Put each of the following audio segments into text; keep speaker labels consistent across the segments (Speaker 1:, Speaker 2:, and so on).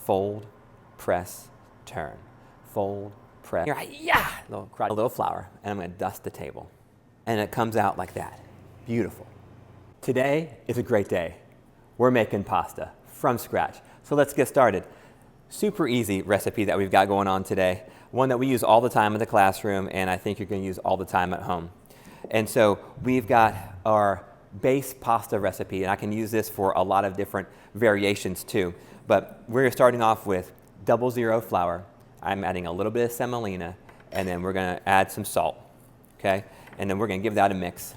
Speaker 1: Fold, press, turn. Fold, press. Yeah! A little flour, and I'm going to dust the table. And it comes out like that. Beautiful. Today is a great day. We're making pasta from scratch. So let's get started. Super easy recipe that we've got going on today. One that we use all the time in the classroom, and I think you're going to use all the time at home. And so we've got our base pasta recipe, and I can use this for a lot of different variations too. But we're starting off with 00 flour. I'm adding a little bit of semolina, and then we're going to add some salt, okay? And then we're going to give that a mix.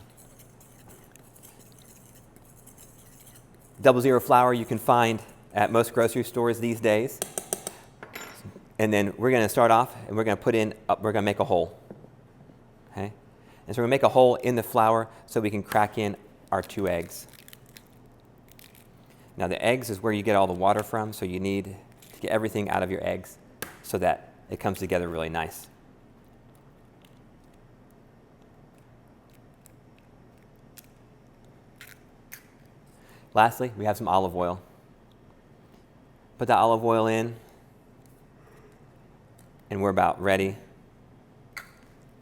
Speaker 1: 00 flour you can find at most grocery stores these days. And then we're going to start off, and we're going to make a hole, okay? And so we're going to make a hole in the flour so we can crack in our 2 eggs. Now the eggs is where you get all the water from, so you need to get everything out of your eggs so that it comes together really nice. Lastly, we have some olive oil. Put that olive oil in, and we're about ready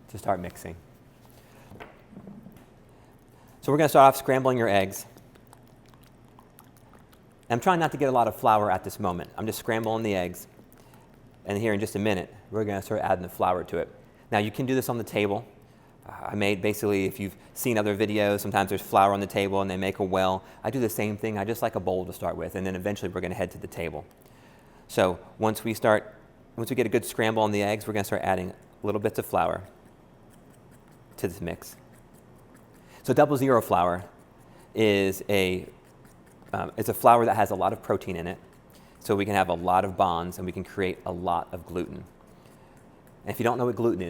Speaker 1: to start mixing. So we're going to start off scrambling your eggs. I'm trying not to get a lot of flour at this moment. I'm just scrambling the eggs. And here in just a minute, we're going to start adding the flour to it. Now you can do this on the table. I made basically, if you've seen other videos, sometimes there's flour on the table and they make a well. I do the same thing. I just like a bowl to start with, and then eventually we're going to head to the table. So once we get a good scramble on the eggs, we're going to start adding little bits of flour to this mix. So 00 flour is it's a flour that has a lot of protein in it, so we can have a lot of bonds and we can create a lot of gluten. And if you don't know what gluten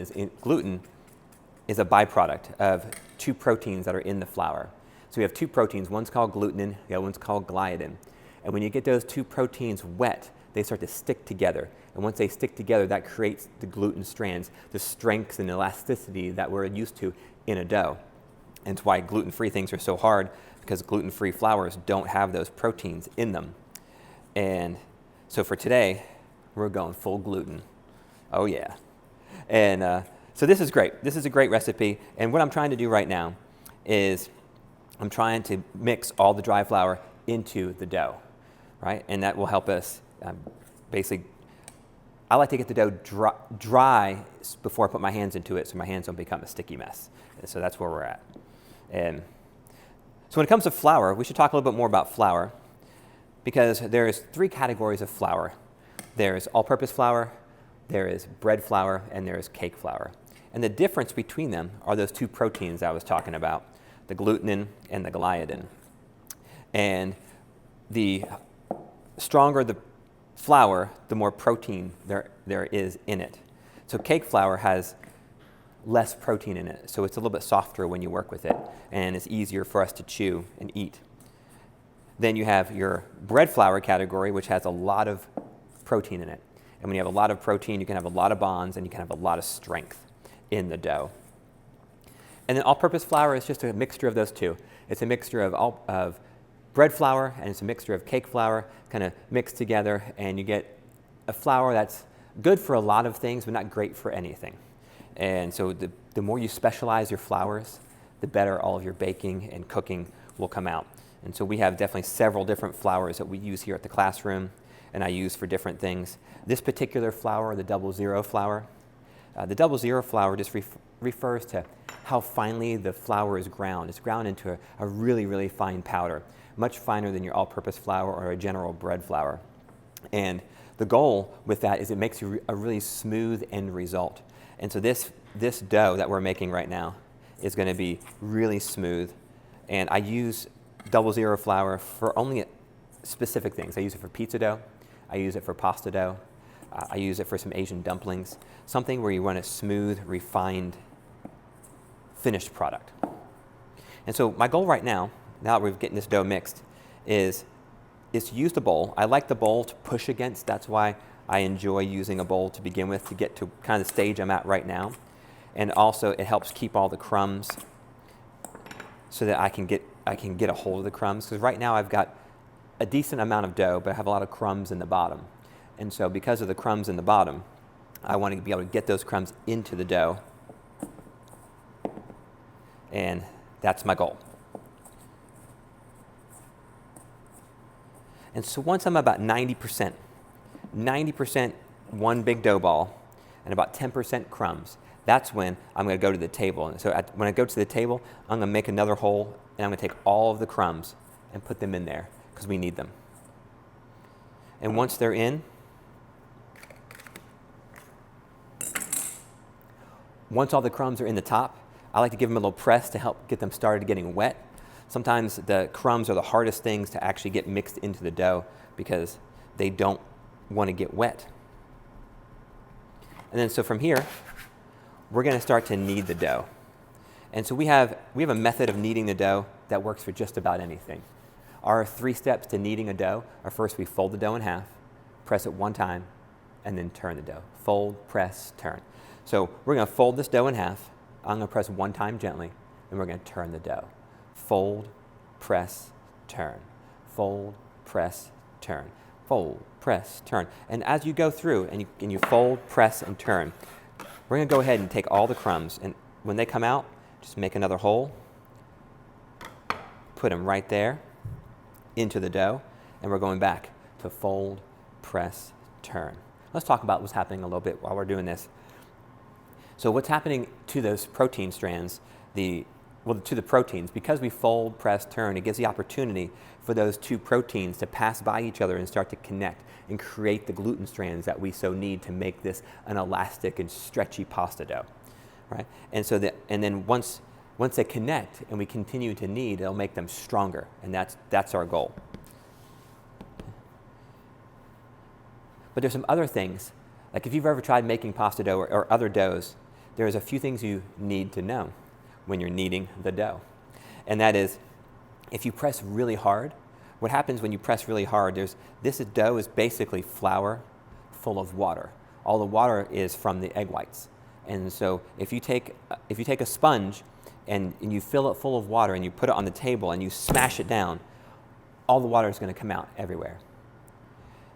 Speaker 1: is a byproduct of 2 proteins that are in the flour. So we have 2 proteins, one's called glutenin, the other one's called gliadin. And when you get those 2 proteins wet, they start to stick together. And once they stick together, that creates the gluten strands, the strength and elasticity that we're used to in a dough. And it's why gluten-free things are so hard, because gluten-free flours don't have those proteins in them. And so for today, we're going full gluten. Oh yeah. And so this is great. This is a great recipe. And what I'm trying to do right now is I'm trying to mix all the dry flour into the dough, right? And that will help us basically, I like to get the dough dry before I put my hands into it so my hands don't become a sticky mess. And so that's where we're at. And so when it comes to flour, we should talk a little bit more about flour, because there's 3 categories of flour. There's all-purpose flour, there is bread flour, and there is cake flour. And the difference between them are those 2 proteins I was talking about, the glutenin and the gliadin. And the stronger the flour, the more protein there is in it. So cake flour has less protein in it, so it's a little bit softer when you work with it, and it's easier for us to chew and eat. Then you have your bread flour category, which has a lot of protein in it. And when you have a lot of protein, you can have a lot of bonds and you can have a lot of strength in the dough. And then all-purpose flour is just a mixture of those 2. It's a mixture of bread flour and it's a mixture of cake flour kind of mixed together, and you get a flour that's good for a lot of things but not great for anything. And so the more you specialize your flours, the better all of your baking and cooking will come out. And so we have definitely several different flours that we use here at the classroom, and I use for different things. This particular flour, the 00 flour, the 00 flour just refers to how finely the flour is ground. It's ground into a really, really fine powder, much finer than your all-purpose flour or a general bread flour. And the goal with that is it makes you a really smooth end result. And so this dough that we're making right now is going to be really smooth. And I use 00 flour for only specific things. I use it for pizza dough. I use it for pasta dough. I use it for some Asian dumplings. Something where you want a smooth, refined, finished product. And so my goal right now that we're getting this dough mixed, is to use the bowl. I like the bowl to push against. That's why I enjoy using a bowl to begin with, to get to kind of the stage I'm at right now. And also it helps keep all the crumbs so that I can get a hold of the crumbs. Because right now I've got a decent amount of dough, but I have a lot of crumbs in the bottom. And so because of the crumbs in the bottom, I want to be able to get those crumbs into the dough. And that's my goal. And so once I'm about 90% one big dough ball and about 10% crumbs, that's when I'm going to go to the table. And so when I go to the table, I'm going to make another hole, and I'm going to take all of the crumbs and put them in there because we need them. And once they're in, once all the crumbs are in the top, I like to give them a little press to help get them started getting wet. Sometimes the crumbs are the hardest things to actually get mixed into the dough because they don't want to get wet. And then so from here, we're going to start to knead the dough. And so we have a method of kneading the dough that works for just about anything. Our 3 steps to kneading a dough are: first we fold the dough in half, press it one time, and then turn the dough. Fold, press, turn. So we're going to fold this dough in half. I'm going to press one time gently, and we're going to turn the dough. Fold, press, turn. Fold, press, turn. Fold, press, turn. And as you go through and you fold, press, and turn, we're going to go ahead and take all the crumbs, and when they come out, just make another hole, put them right there into the dough, and we're going back to fold, press, turn. Let's talk about what's happening a little bit while we're doing this. So what's happening to those protein strands, to the proteins, because we fold, press, turn, it gives the opportunity for those 2 proteins to pass by each other and start to connect and create the gluten strands that we so need to make this an elastic and stretchy pasta dough, right? And so then once they connect and we continue to knead, it'll make them stronger, and that's our goal. But there's some other things, like if you've ever tried making pasta dough or other doughs, there's a few things you need to know when you're kneading the dough. And that is, if you press really hard, what happens when you press really hard, this dough is basically flour full of water. All the water is from the egg whites. And so if you take a sponge and you fill it full of water and you put it on the table and you smash it down, all the water is going to come out everywhere.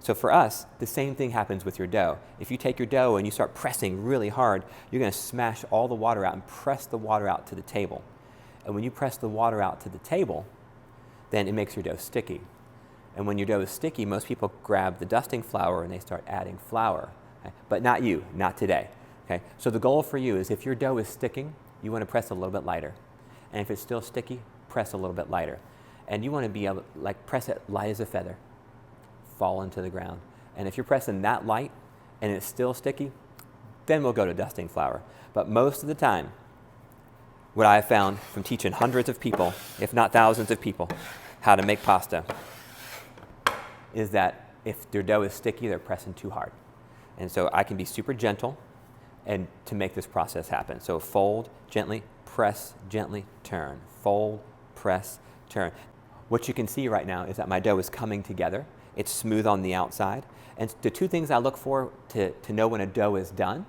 Speaker 1: So for us, the same thing happens with your dough. If you take your dough and you start pressing really hard, you're going to smash all the water out and press the water out to the table. And when you press the water out to the table, then it makes your dough sticky. And when your dough is sticky, most people grab the dusting flour and they start adding flour. Okay? But not you, not today. Okay? So the goal for you is, if your dough is sticking, you want to press a little bit lighter. And if it's still sticky, press a little bit lighter. And you want to be able to press it light as a feather, fall into the ground. And if you're pressing that light and it's still sticky, then we'll go to dusting flour. But most of the time, what I have found from teaching hundreds of people, if not thousands of people, how to make pasta, is that if their dough is sticky, they're pressing too hard. And so I can be super gentle and to make this process happen. So fold gently, press gently, turn. Fold, press, turn. What you can see right now is that my dough is coming together. It's smooth on the outside. And the 2 things I look for to know when a dough is done,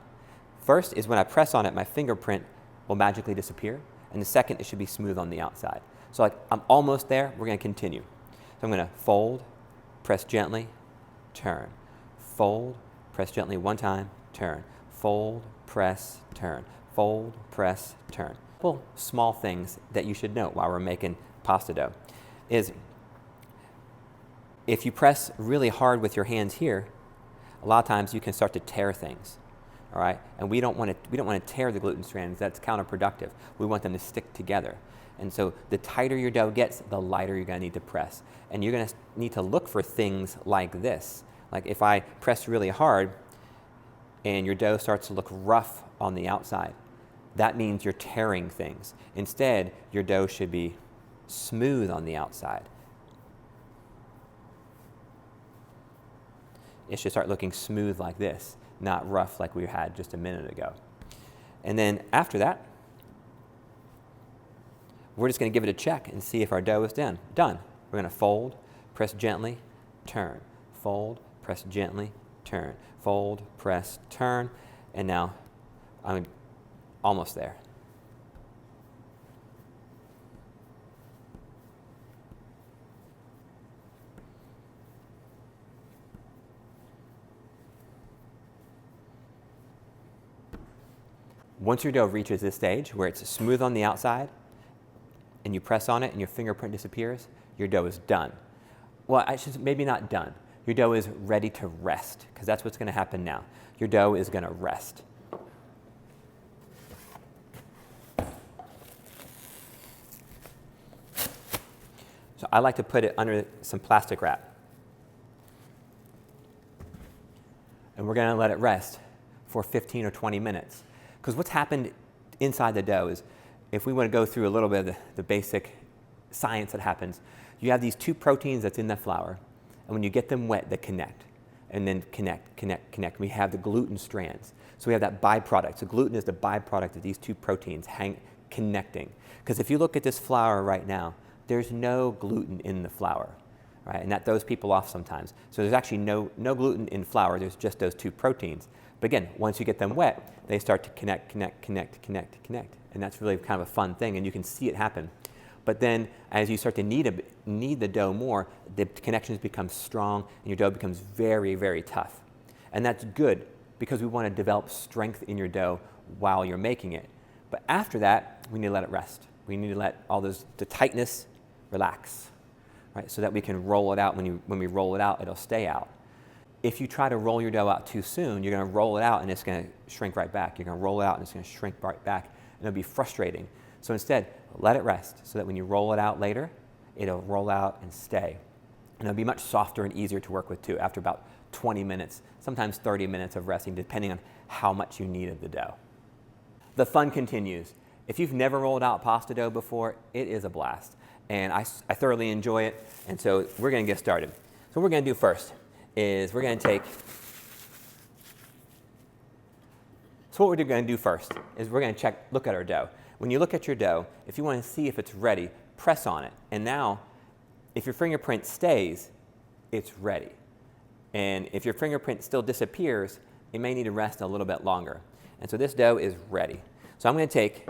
Speaker 1: first is when I press on it, my fingerprint will magically disappear. And the second, it should be smooth on the outside. So I'm almost there, we're going to continue. So I'm going to fold, press gently, turn. Fold, press gently one time, turn. Fold, press, turn. Fold, press, turn. Well, small things that you should note while we're making pasta dough is, if you press really hard with your hands here, a lot of times you can start to tear things, all right? And we don't want to tear the gluten strands. That's counterproductive. We want them to stick together. And so the tighter your dough gets, the lighter you're going to need to press. And you're going to need to look for things like this. Like if I press really hard and your dough starts to look rough on the outside, that means you're tearing things. Instead, your dough should be smooth on the outside. It should start looking smooth like this, not rough like we had just a minute ago. And then after that, we're just going to give it a check and see if our dough is done. We're going to fold, press gently, turn. Fold, press gently, turn. Fold, press, turn. And now I'm almost there. Once your dough reaches this stage where it's smooth on the outside and you press on it and your fingerprint disappears, your dough is done. Well, maybe not done. Your dough is ready to rest, because that's what's going to happen now. Your dough is going to rest. So I like to put it under some plastic wrap. And we're going to let it rest for 15 or 20 minutes. Because what's happened inside the dough is, if we want to go through a little bit of the basic science that happens, you have these two proteins that's in the flour, and when you get them wet, they connect, and then connect. We have the gluten strands. So we have that byproduct. So gluten is the byproduct of these two proteins connecting. Because if you look at this flour right now, there's no gluten in the flour, right? And that throws people off sometimes. So there's actually no gluten in flour. There's just those two proteins. But again, once you get them wet, they start to connect. And that's really kind of a fun thing, and you can see it happen. But then as you start to knead the dough more, the connections become strong, and your dough becomes very, very tough. And that's good, because we want to develop strength in your dough while you're making it. But after that, we need to let it rest. We need to let all the tightness relax, right? So that we can roll it out. When we roll it out, it'll stay out. If you try to roll your dough out too soon, you're going to roll it out and it's going to shrink right back. You're going to roll it out and it's going to shrink right back, and it'll be frustrating. So instead, let it rest, so that when you roll it out later, it'll roll out and stay. And it'll be much softer and easier to work with too, after about 20 minutes, sometimes 30 minutes of resting, depending on how much you need of the dough. The fun continues. If you've never rolled out pasta dough before, it is a blast. And I thoroughly enjoy it, and so we're going to get started. So what we're going to do first is we're going to look at our dough. When you look at your dough, if you want to see if it's ready, press on it. And now, if your fingerprint stays, it's ready. And if your fingerprint still disappears, it may need to rest a little bit longer. And so this dough is ready. So I'm going to take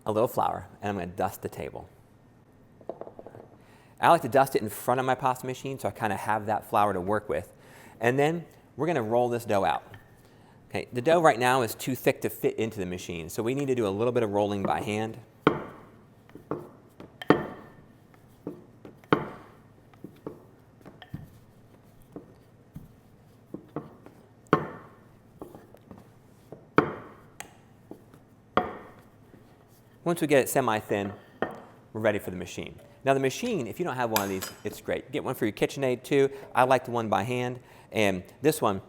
Speaker 1: a little flour, and I'm going to dust the table. I like to dust it in front of my pasta machine, so I kind of have that flour to work with. And then we're going to roll this dough out. Okay, the dough right now is too thick to fit into the machine, so we need to do a little bit of rolling by hand. Once we get it semi-thin, we're ready for the machine. Now the machine, if you don't have one of these, it's great. Get one for your KitchenAid too. I like the one by hand, and this one,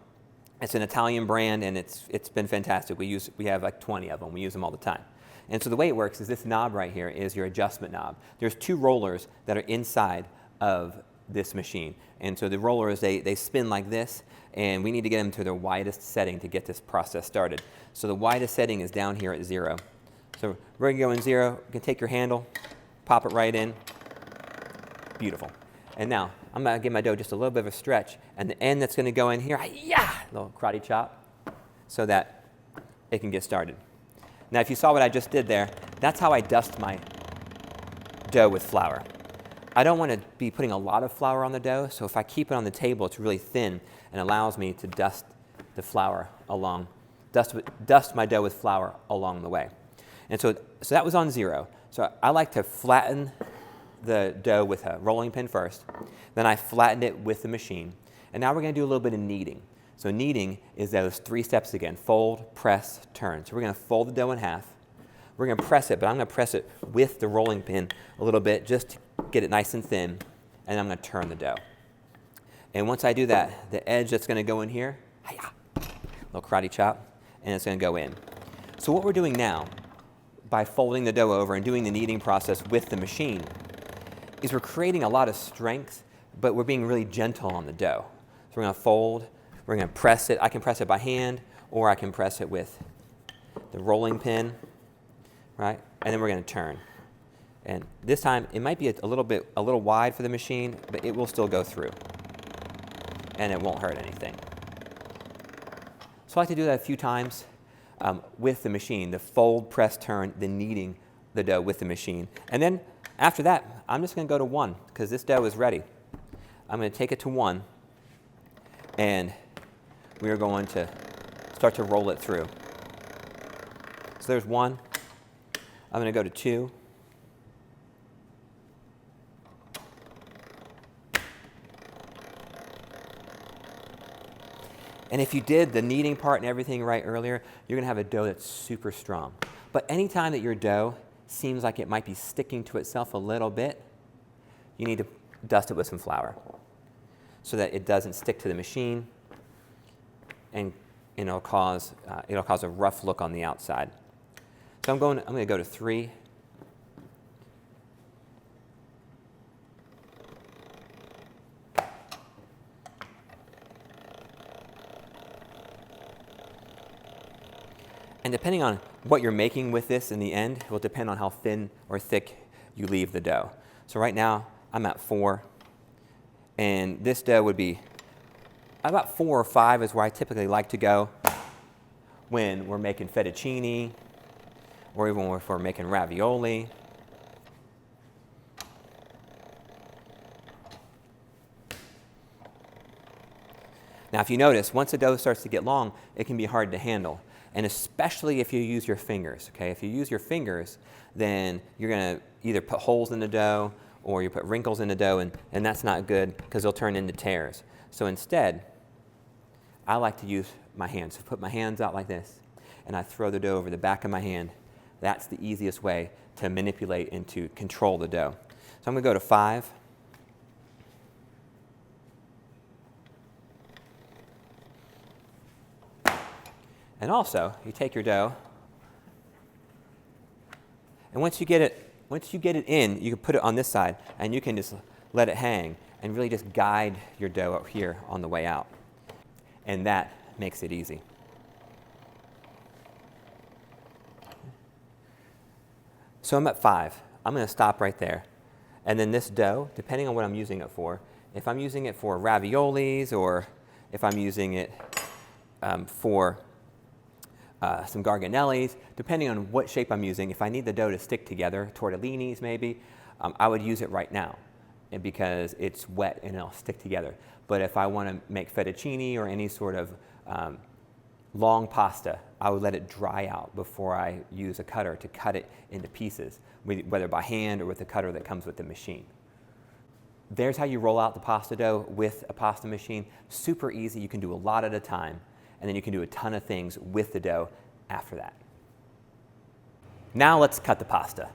Speaker 1: it's an Italian brand, and it's been fantastic. We have like 20 of them. We use them all the time. And so the way it works is this knob right here is your adjustment knob. There's two rollers that are inside of this machine. And so the rollers, they spin like this, and we need to get them to their widest setting to get this process started. So the widest setting is down here at 0. So we're going to go in 0. You can take your handle, pop it right in. Beautiful. And now, I'm going to give my dough just a little bit of a stretch, and the end that's going to go in here, little karate chop, so that it can get started. Now, if you saw what I just did there, that's how I dust my dough with flour. I don't want to be putting a lot of flour on the dough, so if I keep it on the table, it's really thin and allows me to dust the flour along, dust my dough with flour along the way. And so that was on 0. So I like to flatten the dough with a rolling pin first. Then I flattened it with the machine. And now we're going to do a little bit of kneading. So kneading is those 3 steps again: fold, press, turn. So we're going to fold the dough in half. We're going to press it, but I'm going to press it with the rolling pin a little bit just to get it nice and thin. And I'm going to turn the dough. And once I do that, the edge that's going to go in here, little karate chop, and it's going to go in. So what we're doing now, by folding the dough over and doing the kneading process with the machine, is we're creating a lot of strength, but we're being really gentle on the dough. So we're going to fold, we're going to press it. I can press it by hand, or I can press it with the rolling pin, right? And then we're going to turn. And this time, it might be a little wide for the machine, but it will still go through, and it won't hurt anything. So I like to do that a few times with the machine: the fold, press, turn, the kneading the dough with the machine. And then after that, I'm just going to go to 1, because this dough is ready. I'm going to take it to 1, and we are going to start to roll it through. So there's one. I'm going to go to 2. And if you did the kneading part and everything right earlier, you're going to have a dough that's super strong. But anytime that your dough seems like it might be sticking to itself a little bit, you need to dust it with some flour so that it doesn't stick to the machine and it'll cause a rough look on the outside. So I'm going to go to 3. And depending on what you're making with this in the end will depend on how thin or thick you leave the dough. So right now I'm at 4, and this dough would be about 4 or 5 is where I typically like to go when we're making fettuccine or even if we're making ravioli. Now if you notice, once the dough starts to get long, it can be hard to handle. And especially if you use your fingers, okay? If you use your fingers, then you're gonna either put holes in the dough or you put wrinkles in the dough, and that's not good because they'll turn into tears. So instead, I like to use my hands. So put my hands out like this, and I throw the dough over the back of my hand. That's the easiest way to manipulate and to control the dough. So I'm gonna go to 5. And also, you take your dough, and once you get it in, you can put it on this side, and you can just let it hang and really just guide your dough up here on the way out. And that makes it easy. So I'm at 5. I'm going to stop right there. And then this dough, depending on what I'm using it for, if I'm using it for raviolis or if I'm using it for some garganellis, depending on what shape I'm using, if I need the dough to stick together, tortellinis maybe, I would use it right now because it's wet and it'll stick together. But if I want to make fettuccine or any sort of long pasta, I would let it dry out before I use a cutter to cut it into pieces, whether by hand or with the cutter that comes with the machine. There's how you roll out the pasta dough with a pasta machine. Super easy. You can do a lot at a time. And then you can do a ton of things with the dough after that. Now let's cut the pasta.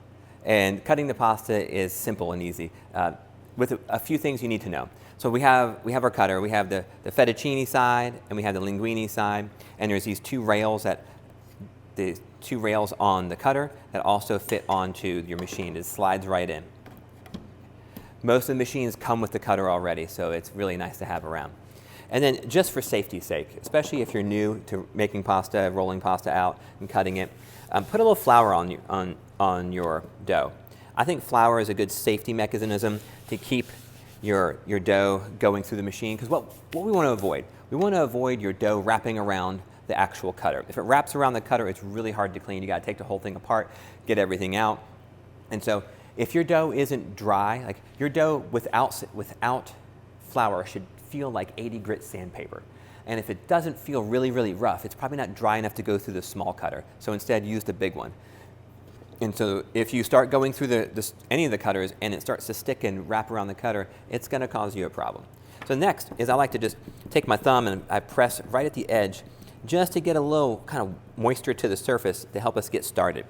Speaker 1: And cutting the pasta is simple and easy with a few things you need to know. So we have our cutter. We have the fettuccine side and we have the linguine side. And there's these 2 rails on the cutter that also fit onto your machine. It slides right in. Most of the machines come with the cutter already, so it's really nice to have around. And then just for safety's sake, especially if you're new to making pasta, rolling pasta out and cutting it, put a little flour on your dough. I think flour is a good safety mechanism to keep your dough going through the machine, because what we want to avoid your dough wrapping around the actual cutter. If it wraps around the cutter, it's really hard to clean. You got to take the whole thing apart, get everything out. And so if your dough isn't dry, like your dough without flour should feel like 80 grit sandpaper. And if it doesn't feel really, really rough, it's probably not dry enough to go through the small cutter. So instead, use the big one. And so if you start going through any of the cutters and it starts to stick and wrap around the cutter, it's going to cause you a problem. So next is I like to just take my thumb and I press right at the edge just to get a little kind of moisture to the surface to help us get started.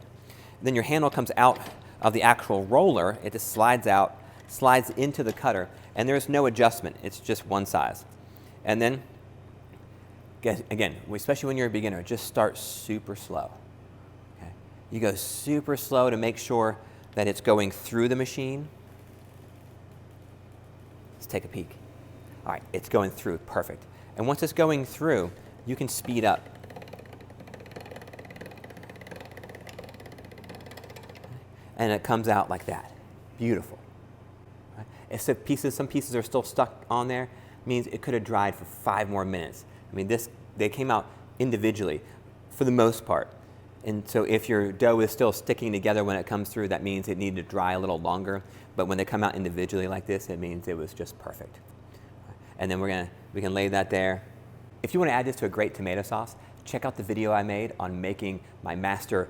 Speaker 1: Then your handle comes out of the actual roller. It just slides out, slides into the cutter, and there's no adjustment. It's just one size. And then, again, especially when you're a beginner, just start super slow. Okay? You go super slow to make sure that it's going through the machine. Let's take a peek. All right, it's going through, perfect. And once it's going through, you can speed up. And it comes out like that. Beautiful. If some pieces are still stuck on there, means it could have dried for 5 more minutes. I mean, they came out individually for the most part. And so if your dough is still sticking together when it comes through, that means it needed to dry a little longer. But when they come out individually like this, it means it was just perfect. And then we can lay that there. If you want to add this to a great tomato sauce, check out the video I made on making my master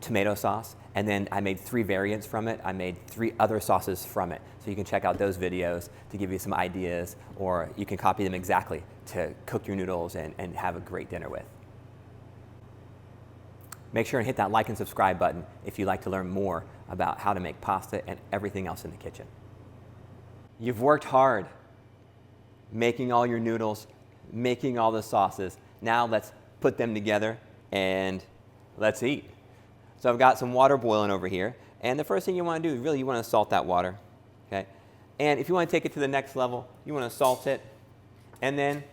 Speaker 1: tomato sauce, and then I made 3 variants from it. I made 3 other sauces from it. So you can check out those videos to give you some ideas, or you can copy them exactly to cook your noodles and have a great dinner with. Make sure and hit that like and subscribe button if you'd like to learn more about how to make pasta and everything else in the kitchen. You've worked hard making all your noodles, making all the sauces. Now let's put them together and let's eat. So I've got some water boiling over here, and the first thing you want to do is really you want to salt that water, okay? And if you want to take it to the next level, you want to salt it, and then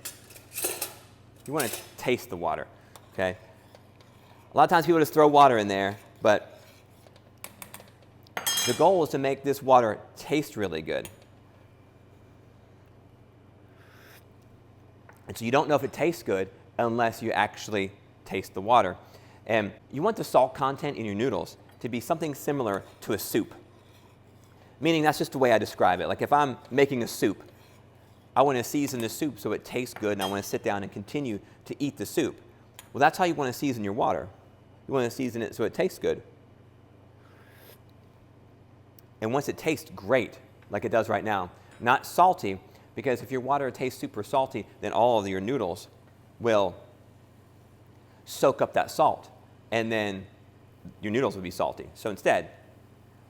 Speaker 1: you want to taste the water, okay? A lot of times people just throw water in there, but the goal is to make this water taste really good. And so you don't know if it tastes good unless you actually taste the water. And you want the salt content in your noodles to be something similar to a soup. Meaning that's just the way I describe it. Like if I'm making a soup, I want to season the soup so it tastes good, and I want to sit down and continue to eat the soup. Well, that's how you want to season your water. You want to season it so it tastes good. And once it tastes great, like it does right now, not salty, because if your water tastes super salty, then all of your noodles will soak up that salt, and then your noodles will be salty. So instead,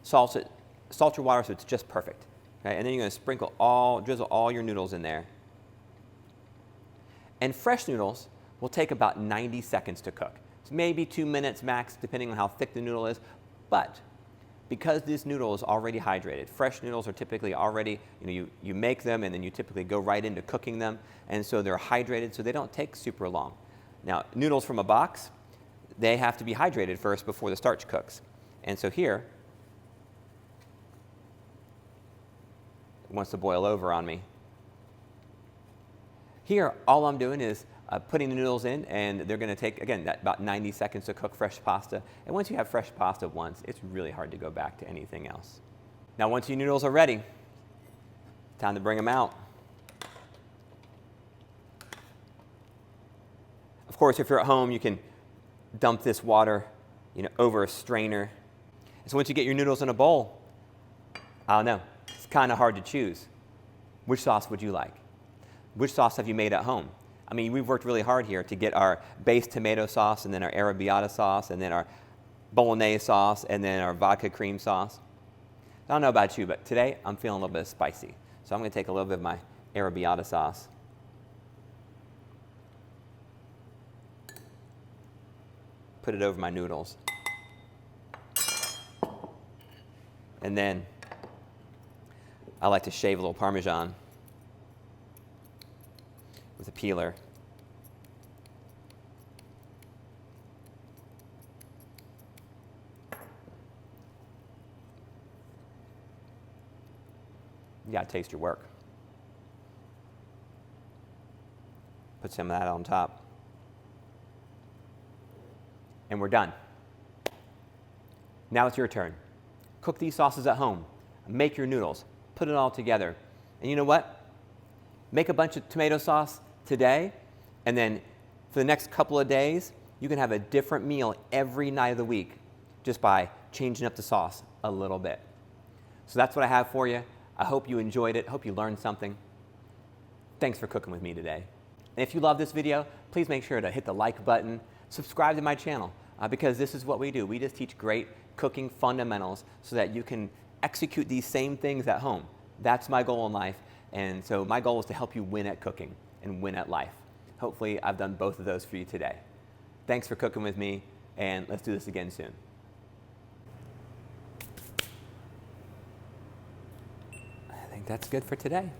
Speaker 1: salt your water so it's just perfect. Okay? And then you're going to drizzle all your noodles in there. And fresh noodles will take about 90 seconds to cook. It's maybe 2 minutes max, depending on how thick the noodle is. But because this noodle is already hydrated, fresh noodles are typically already, you make them and then you typically go right into cooking them. And so they're hydrated, so they don't take super long. Now, noodles from a box, they have to be hydrated first before the starch cooks. And so here, it wants to boil over on me. Here, all I'm doing is putting the noodles in, and they're going to take, again, about 90 seconds to cook fresh pasta. And once you have fresh pasta once, it's really hard to go back to anything else. Now, once your noodles are ready, time to bring them out. Of course, if you're at home, you can dump this water, over a strainer. And so once you get your noodles in a bowl, I don't know, it's kind of hard to choose. Which sauce would you like? Which sauce have you made at home? I mean, we've worked really hard here to get our base tomato sauce, and then our arrabbiata sauce, and then our bolognese sauce, and then our vodka cream sauce. I don't know about you, but today I'm feeling a little bit spicy. So I'm going to take a little bit of my arrabbiata sauce. Put it over my noodles. And then I like to shave a little Parmesan with a peeler. You gotta taste your work. Put some of that on top. And we're done. Now it's your turn. Cook these sauces at home. Make your noodles. Put it all together. And you know what? Make a bunch of tomato sauce today, and then for the next couple of days, you can have a different meal every night of the week just by changing up the sauce a little bit. So that's what I have for you. I hope you enjoyed it. Hope you learned something. Thanks for cooking with me today. And if you love this video, please make sure to hit the like button, subscribe to my channel, because this is what we do. We just teach great cooking fundamentals so that you can execute these same things at home. That's my goal in life. And so my goal is to help you win at cooking and win at life. Hopefully I've done both of those for you today. Thanks for cooking with me, and let's do this again soon. I think that's good for today.